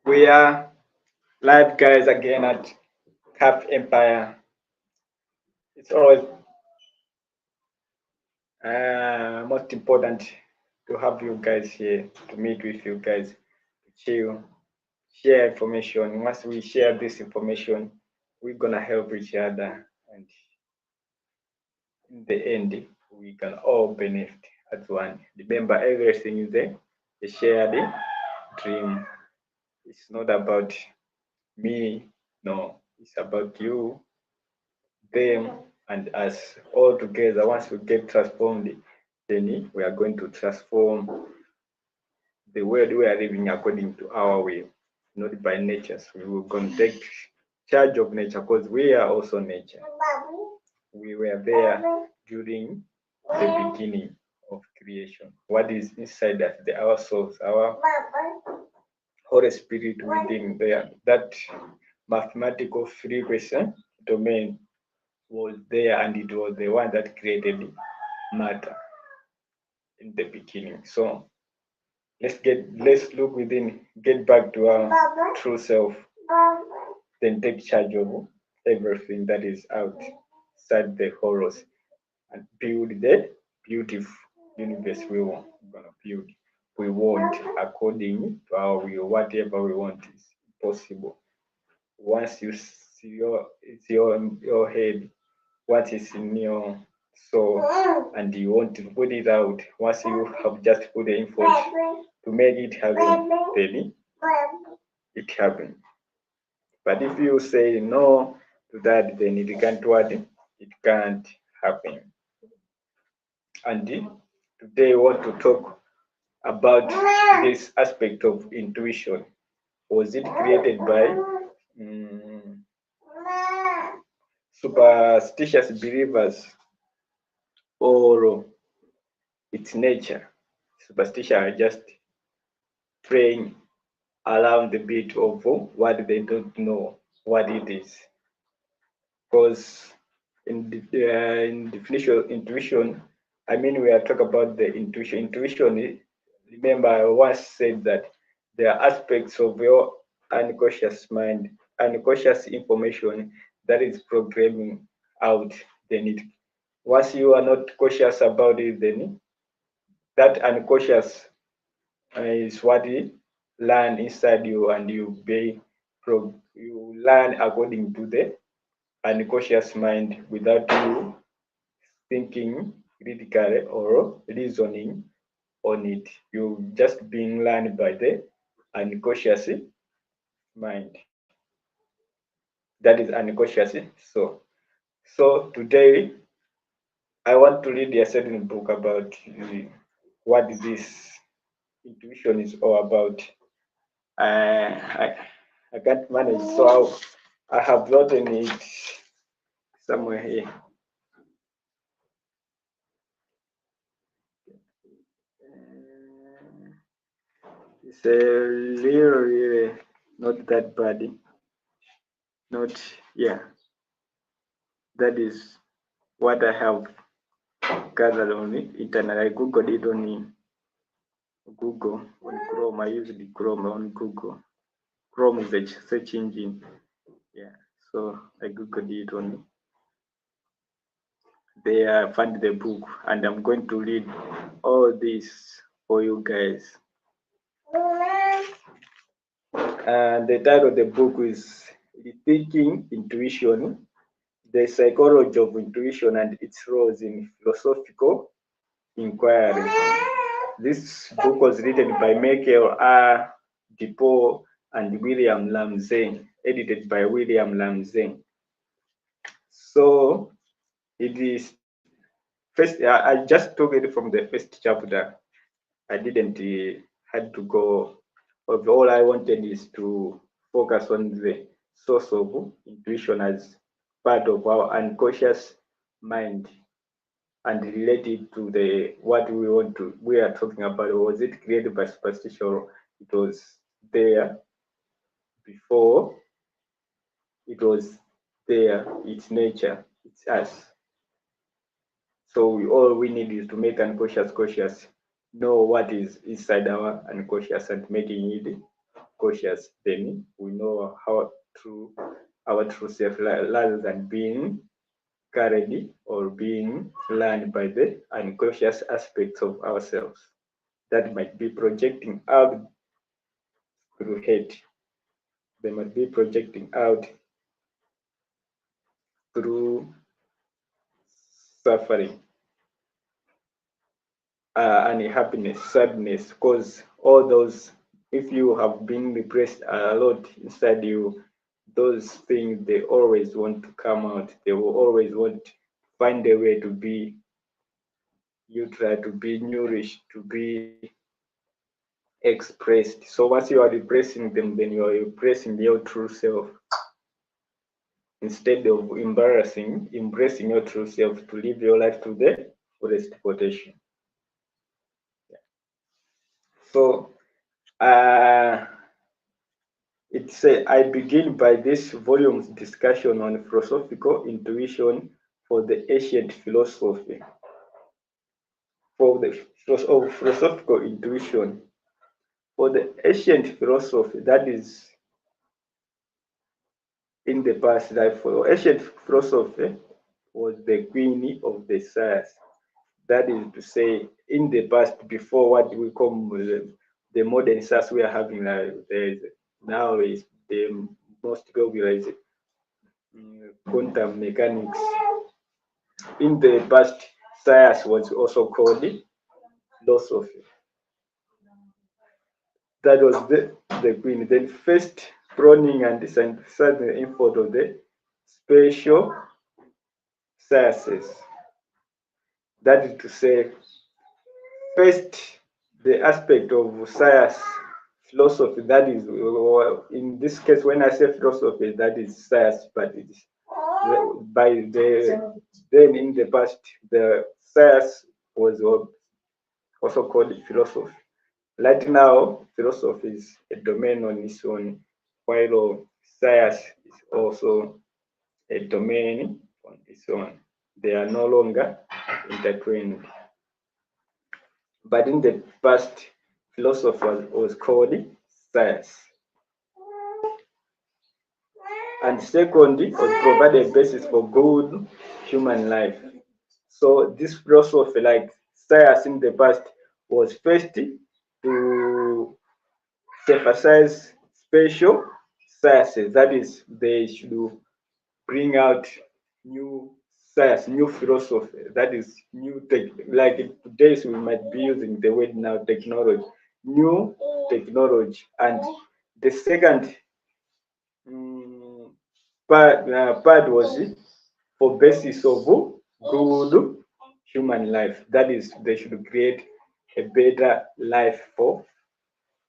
We are live, guys, again at Cap Empire. It's always most important to have you guys here, to meet with you guys, to chill, share information. Once we share this information, we're gonna help each other, and in the end, we can all benefit as one. Remember, everything is a shared dream. It's not about me, no, it's about you, them, and us all together. Once we get transformed, then we are going to transform the world we are living according to our will, not by nature. So we will going to take charge of nature because we are also nature. We were there during the beginning of creation. What is inside us, our souls, our Holy Spirit within there, that mathematical frequency domain was there, and it was the one that created matter in the beginning. So let's look within, get back to our true self, then take charge of everything that is outside the horrors and build the beautiful universe we're gonna build. We want according to our will, whatever we want is possible. Once you see it's your head, what is in your soul, and you want to put it out. Once you have just put the effort to make it happen, then it happens. But if you say no to that, then it can't what? It can't happen. And today I want to talk about this aspect of intuition. Was it created by superstitious believers, or its nature? Superstition are just playing around the bit of what they don't know what it is. Because in definition of intuition, I mean, we are talking about the intuition. Intuition, remember, I once said that there are aspects of your unconscious mind, unconscious information that is programming out. Then it, once you are not cautious about it, then that unconscious is what you learn inside you, and you learn according to the unconscious mind without you thinking critically or reasoning on it. You just being learned by the unconscious mind. That is unconscious. So today I want to read a certain book about what this intuition is all about. I can't manage, so I have written it somewhere here. It's really not that bad. Not, yeah. That is what I have gathered on the internet. I googled it on Google, on Chrome. I used the Chrome on Google. Chrome is a search engine. Yeah. So I googled it on there. I found the book, and I'm going to read all this for you guys. And the title of the book is Rethinking Intuition, the Psychology of Intuition and its Roles in Philosophical Inquiry. This book was written by Michael R. DePaul and William Ramsey, edited by William Ramsey. So it is first, I just took it from the first chapter. I didn't had to go. All I wanted is to focus on the source of intuition as part of our unconscious mind and relate it to the what we are talking about. Was it created by superstition, or it was there before? It was there. It's nature. It's us. So all we need is to make unconscious conscious, know what is inside our unconscious, and making it cautious, then we know how true our true self, rather than being carried or being learned by the unconscious aspects of ourselves that might be projecting out through hate. They might be projecting out through suffering, unhappiness, sadness, because all those, if you have been repressed a lot inside you, those things, they always want to come out. They will always want to find a way to be, you try to be nourished, to be expressed. So once you are repressing them, then you are repressing your true self. Instead of embracing your true self to live your life to the fullest potential. So I begin by this volume's discussion on philosophical intuition for the ancient philosophy. For the philosophical intuition for the ancient philosophy, that is in the past life. For ancient philosophy was the queen of the science. That is to say, in the past, before what we call the modern science we are having now is the most popular is quantum mechanics. In the past, science was also called philosophy. That was the queen. Then first proning and synthesizing the info of the spatial sciences. That is to say, first the aspect of science, philosophy, that is, in this case, when I say philosophy, that is science, but it's by then in the past, the science was also called philosophy. Right now, philosophy is a domain on its own, while science is also a domain on its own. They are no longer intertwined. But in the past, philosophy was called science. And second, it was provided a basis for good human life. So this philosophy, like science in the past, was first to emphasize special sciences. That is, they should bring out new science, new philosophy. That is new tech. Like today, we might be using the word now technology, new technology. And the second part was for basis of good human life. That is, they should create a better life for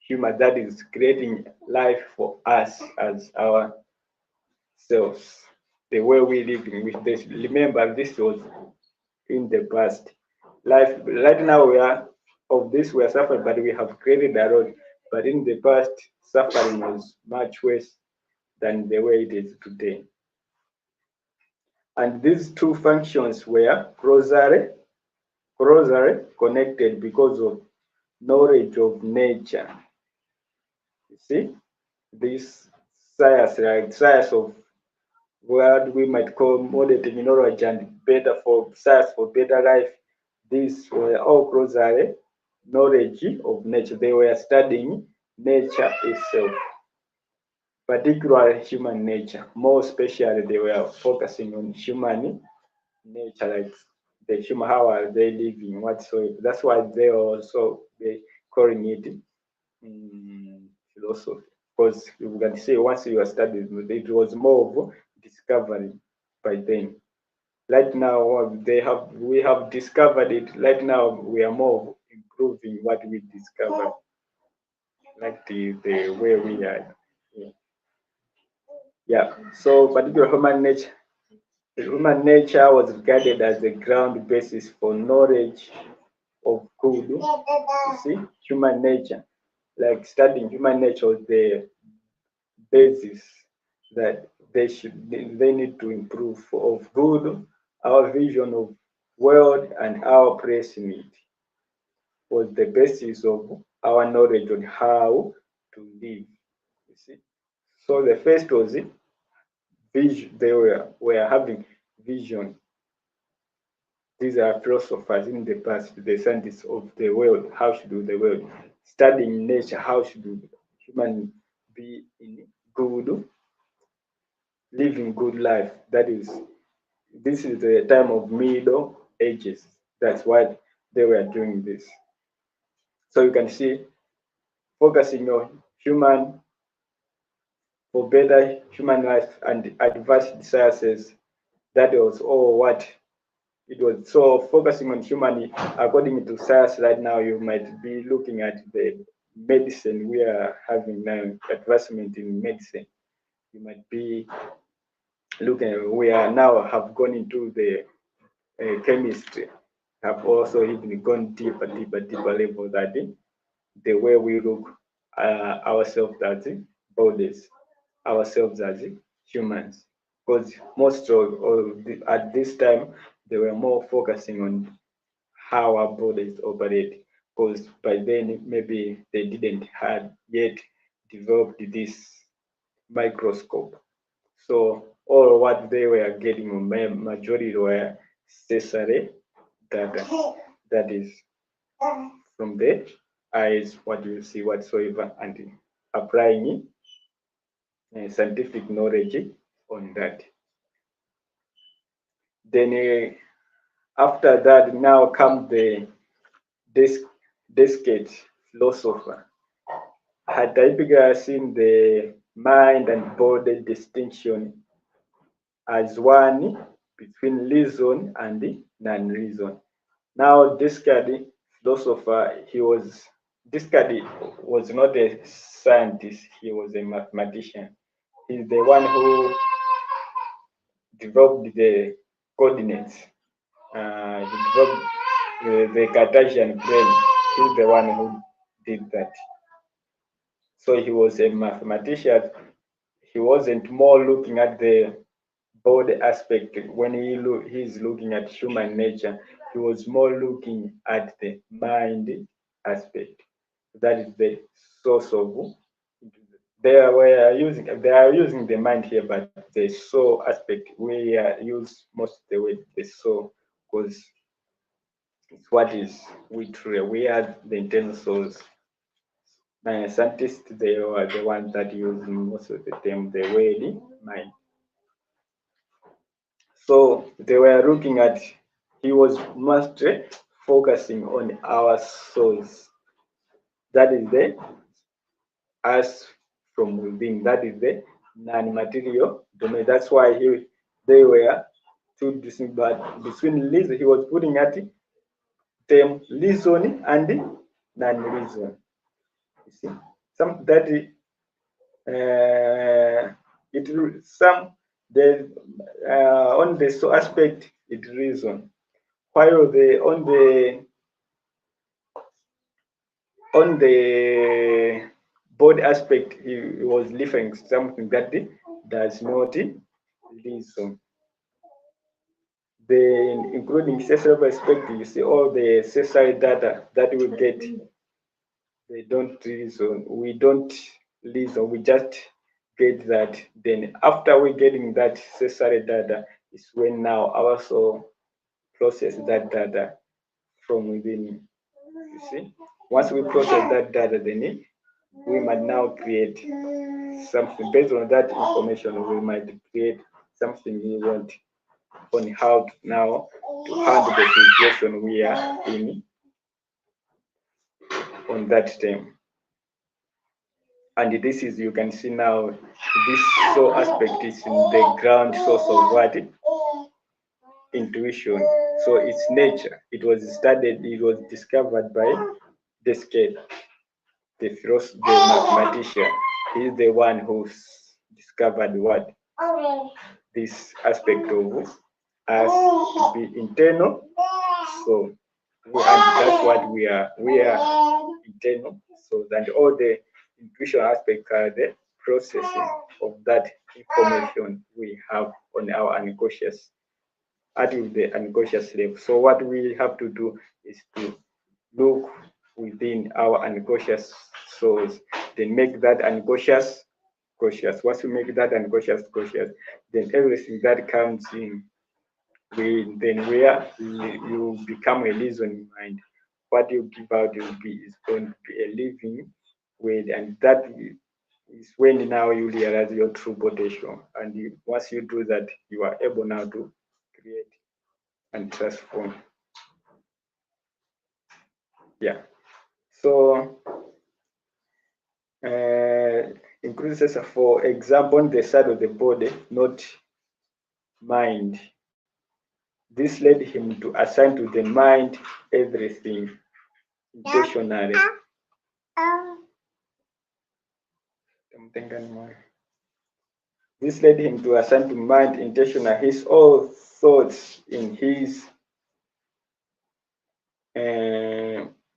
human. That is, creating life for us as ourselves. The way we live in which they should remember this was in the past. Life right now we are of this we are suffering, but we have created a lot. But in the past, suffering was much worse than the way it is today. And these two functions were closely connected because of knowledge of nature. You see, this science, like science of what we might call modern technology and better for science for better life, these were all closely knowledge of nature. They were studying nature itself, particularly human nature. More especially, they were focusing on human nature, like the human, how are they living, whatsoever. That's why they also calling it philosophy. Because you can say once you are studying, it was more of discovery by them. Right now, we have discovered it. Right now, we are more improving what we discovered, like the way we are. Yeah. Yeah. So, particular human nature was regarded as the ground basis for knowledge of good. You see, human nature, like studying human nature was the basis that they need to improve of good, our vision of world and our place in it was the basis of our knowledge on how to live. see. So the first was vision. They were having vision. These are philosophers in the past, the scientists of the world. How should the world studying nature? How should human be in good, living good life? That is, this is the time of Middle Ages. That's why they were doing this. So you can see, focusing on human for better human life and advanced sciences. That was all what it was. So focusing on human, according to science right now, you might be looking at the medicine we are having now, advancement in medicine. You might be looking, we are now have gone into the chemistry, have also even gone deeper level that the way we look ourselves as bodies, ourselves as humans. Because most at this time, they were more focusing on how our bodies operate. Because by then, maybe they didn't had yet developed this microscope. So all what they were getting, majority were necessary data. That is from the eyes, what you see whatsoever, and applying scientific knowledge on that. Then after that, now come the Descartes philosopher. Had typically seen the mind and body distinction as one between reason and non-reason. Now, Descartes, philosopher, Descartes was not a scientist, he was a mathematician. He's the one who developed the coordinates, he developed the Cartesian plane. He's the one who did that. So he was a mathematician. He wasn't more looking at the body aspect. When he's looking at human nature, he was more looking at the mind aspect. That is the source of. They are using the mind here, but the soul aspect we use most of the way the soul, because it's what is we are the internal souls. Scientists, they are the ones that use most of the time the word mind. So they were looking at, he was mostly focusing on our souls. That is the us from within. That is the non-material domain. That's why they were two distinct, but between reason, he was putting at them reason and non-reason. You see, some that it some the on the so aspect it reason, while on the body aspect he was living something that does not reason. Then including sensory aspect, you see all the sensory data that we get, they don't reason. We don't reason. We just get that. Then after we getting that sensory data is when now our soul process that data from within. You see, once we process that data, then we might now create something based on that information. We might create something we want on how to now to handle the situation we are in on that time. And this is, you can see now, this soul aspect is in the ground source of what? Intuition. So it's nature. It was studied, it was discovered by Descartes, the mathematician. He's the one who discovered what? This aspect of us to be internal. So and that's what we are. We are internal. So that all the intuition aspect are the processing of that information we have on our unconscious at the unconscious level. So what we have to do is to look within our unconscious souls, then make that unconscious conscious. Once you make that unconscious conscious, then everything that comes in where you become a reasoning mind. What you give out is going to be a living word, and that is when now you realize your true potential. And once you do that, you are able now to create and transform. Yeah. So increases, for example, on the side of the body, not mind. This led him to assign to the mind everything intentionally. This led him to assign to mind intentional his own thoughts in his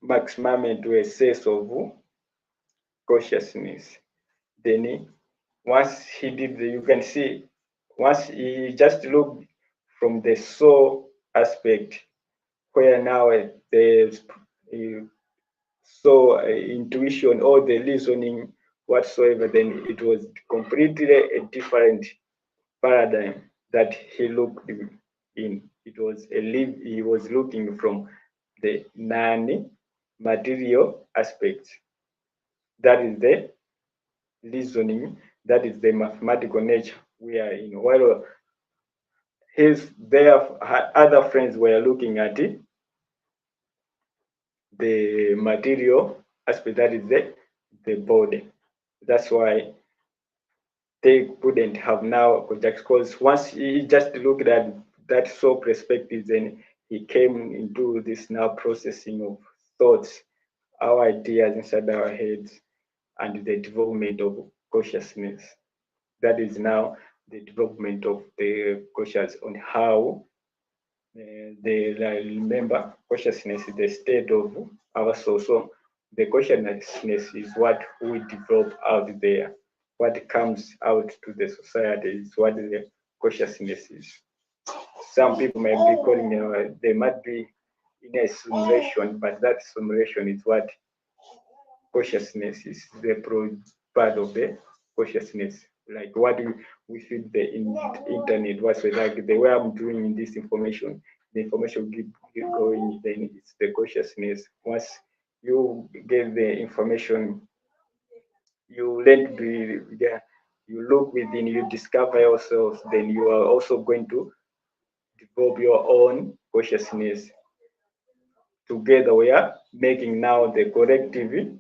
maximum to a sense of consciousness. Then once he did you can see, once he just looked from the soul aspect, where now there's so intuition or the reasoning whatsoever, then it was completely a different paradigm that he looked in. It was he was looking from the non-material aspects. That is the reasoning, that is the mathematical nature we are in. While their other friends were looking at it, the material aspect, that is the body. That's why they couldn't have now contact, because once he just looked at that soul perspective, then he came into this now processing of thoughts, our ideas inside our heads, and the development of consciousness. That is now the development of the conscious on how they remember consciousness is the state of our soul. So the consciousness is what we develop out there. What comes out to the society is what the consciousness is. Some people may be calling they might be in a simulation, but that simulation is what consciousness is, the part of the consciousness. Like what we feed the internet, what's like the way I'm doing this information, the information keep going, then it's the consciousness. Once you get the information, you learn to be, yeah, you look within, you discover yourself, then you are also going to develop your own consciousness. Together we are making now the collective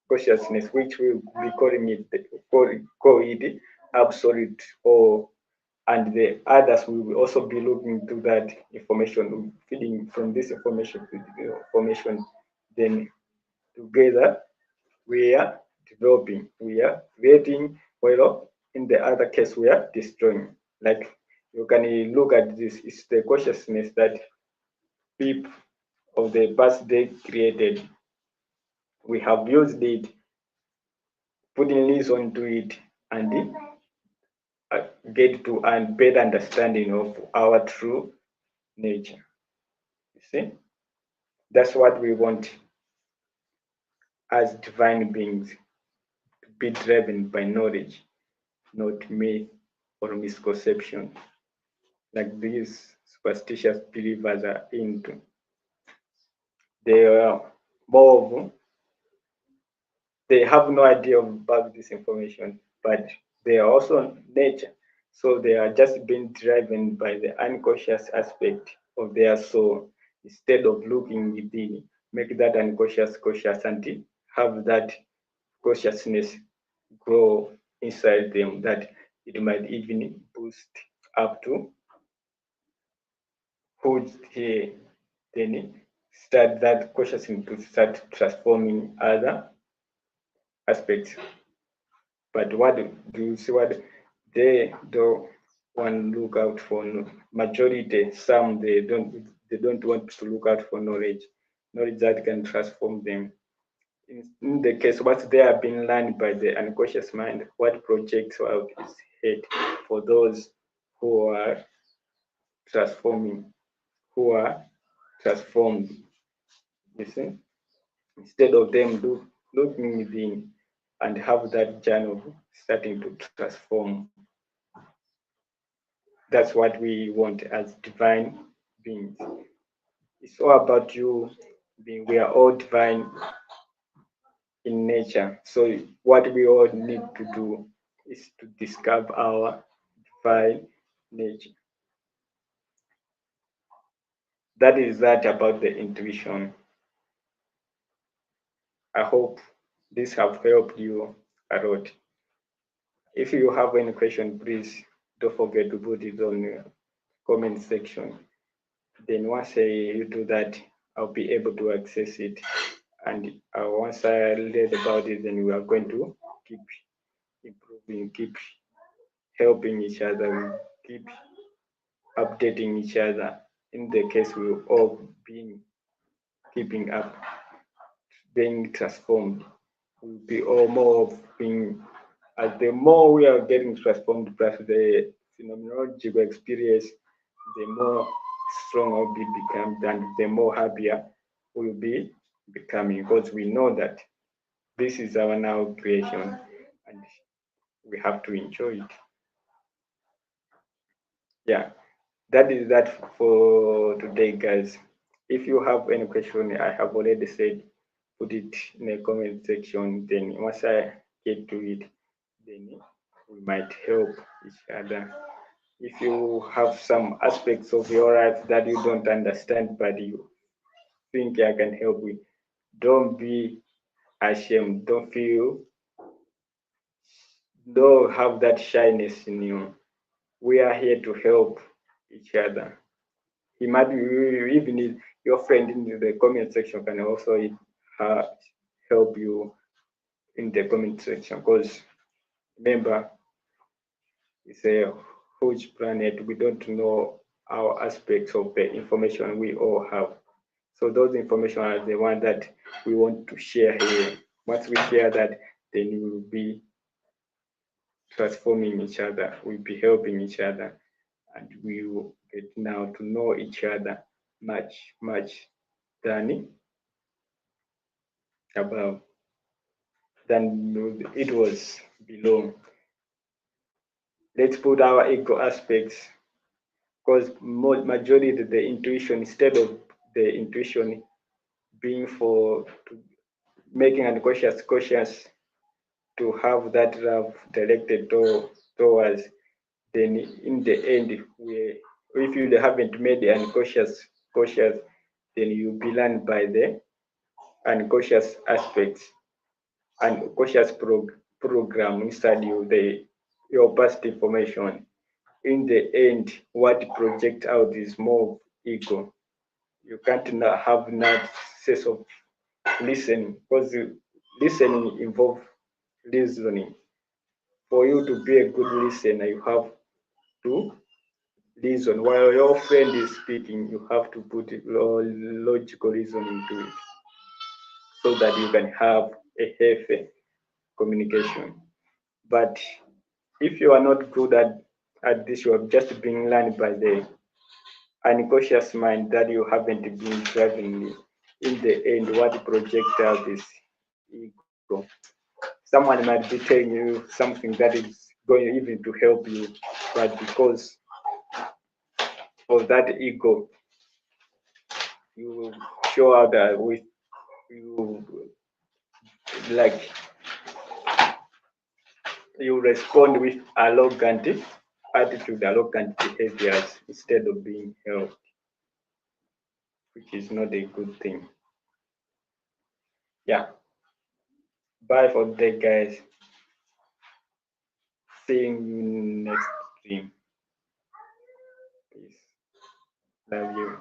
consciousness, which we will be calling it call it absolute, or and the others will also be looking to that information, feeding from this information to the information. Then together we are developing, we are creating, well, in the other case we are destroying. Like you can look at this, it's the consciousness that people of the past they created. We have used it, putting reason to it, and get to a better understanding of our true nature. You see, that's what we want as divine beings, to be driven by knowledge, not myth or misconception, like these superstitious believers are into. They are more of, they have no idea about this information, but they are also nature. So they are just being driven by the unconscious aspect of their soul, instead of looking within, make that unconscious conscious, and have that consciousness grow inside them, that it might even boost up to who he then start that consciousness to start transforming other aspects. But what do you see what they do one look out for? Majority, some they don't want to look out for knowledge that can transform them. In the case what they are being learned by the unconscious mind, what projects out is hate for those who are transforming, who are transformed. You see, instead of them looking within and have that journey of starting to transform. That's what we want as divine beings. It's all about you being, we are all divine in nature. So what we all need to do is to discover our divine nature. That is that about the intuition. I hope this have helped you a lot. If you have any question, please don't forget to put it on the comment section. Then once you do that, I'll be able to access it. And once I read about it, then we are going to keep improving, keep helping each other, keep updating each other. In the case we all been keeping up, being transformed, we'll be all more of being, as the more we are getting transformed, plus the phenomenological experience, the more stronger we become, and the more happier we'll be becoming, because we know that this is our now creation and we have to enjoy it. Yeah, that is that for today, guys. If you have any question, I have already said, put it in the comment section. Then once I get to it, then we might help each other. If you have some aspects of your life that you don't understand, but you think I can help with, don't be ashamed. Don't have that shyness in you. We are here to help each other. Even if your friend in the comment section can also help you in the comment section, because remember, it's a huge planet. We don't know our aspects of the information we all have. So those information are the one that we want to share here. Once we share that, then we will be transforming each other. We'll be helping each other, and we will get now to know each other much than above, than it was below. Let's put our ego aspects, because majority of the intuition, instead of the intuition being for making unconscious conscious, to have that love directed towards, then in the end, if you haven't made the unconscious conscious, then you'll be learned by the unconscious aspects and conscious program inside you, your past information. In the end, what project out is more ego. You can't have that sense of listening, because listening involves reasoning. For you to be a good listener, you have to reason. While your friend is speaking, you have to put logical reasoning to it, so that you can have a healthy communication. But if you are not good at this, you are just being learned by the unconscious mind that you haven't been driving. In the end, what project out is ego. Someone might be telling you something that is going even to help you, but because of that ego, you show out that with you, like, you respond with arrogant attitude, arrogant behaviors, instead of being helped, which is not a good thing. Yeah. Bye for today, guys. Seeing you next stream. Peace. Love you.